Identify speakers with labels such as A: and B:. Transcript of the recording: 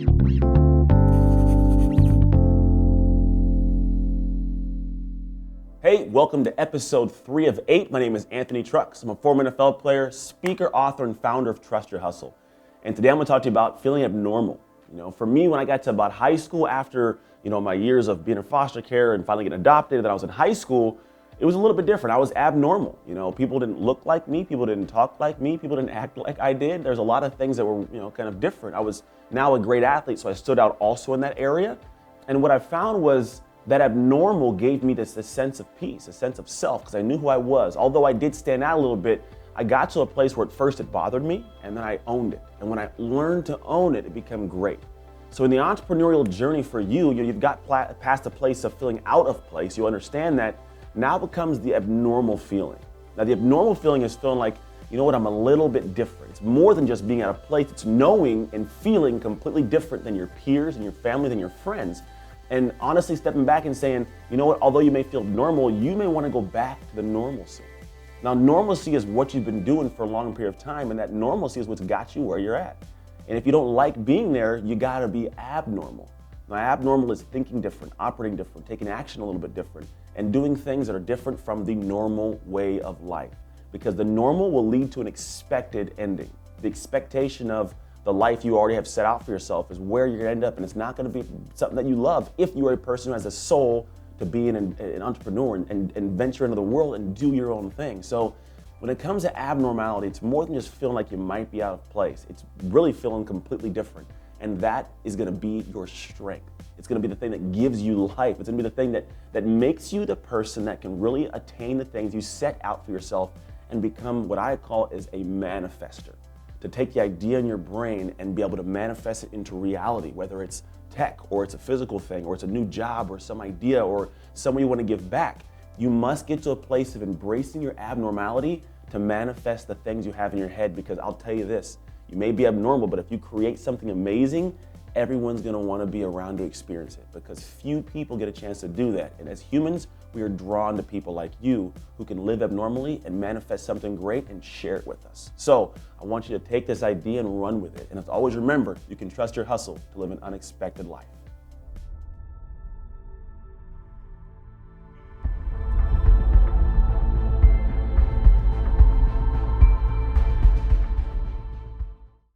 A: Hey, welcome to episode 3 of 8. My name is Anthony Trucks. I'm a former NFL player, speaker, author, and founder of Trust Your Hustle. And today I'm going to talk to you about feeling abnormal. For me, when I got to about high school, after my years of being in foster care and finally getting adopted, and then I was in high school, it was a little bit different. I was abnormal. People didn't look like me, people didn't talk like me, people didn't act like I did. There's a lot of things that were kind of different. I was now a great athlete, so I stood out also in that area. And what I found was that abnormal gave me this sense of peace, a sense of self, because I knew who I was. Although I did stand out a little bit, I got to a place where at first it bothered me, and then I owned it. And when I learned to own it, it became great. So in the entrepreneurial journey for you, you've got past a place of feeling out of place. You understand that now becomes the abnormal feeling. Now the abnormal feeling is feeling like, I'm a little bit different. It's more than just being out of place. It's knowing and feeling completely different than your peers and your family, than your friends. And honestly stepping back and saying, although you may feel normal, you may want to go back to the normalcy. Now, normalcy is what you've been doing for a long period of time, and that normalcy is what's got you where you're at. And if you don't like being there, you gotta be abnormal. Now, abnormal is thinking different, operating different, taking action a little bit different, and doing things that are different from the normal way of life. Because the normal will lead to an expected ending. The expectation of the life you already have set out for yourself is where you're gonna end up, and it's not gonna be something that you love if you are a person who has a soul to be an entrepreneur and venture into the world and do your own thing. So when it comes to abnormality, it's more than just feeling like you might be out of place. It's really feeling completely different, and that is gonna be your strength. It's gonna be the thing that gives you life. It's gonna be the thing that makes you the person that can really attain the things you set out for yourself and become what I call is a manifester. To take the idea in your brain and be able to manifest it into reality, whether it's tech or it's a physical thing or it's a new job or some idea or someone you want to give back. You must get to a place of embracing your abnormality to manifest the things you have in your head, because I'll tell you this, you may be abnormal, but if you create something amazing, everyone's going to want to be around to experience it, because few people get a chance to do that. And as humans, we are drawn to people like you who can live abnormally and manifest something great and share it with us. So I want you to take this idea and run with it. And always remember, you can trust your hustle to live an unexpected life.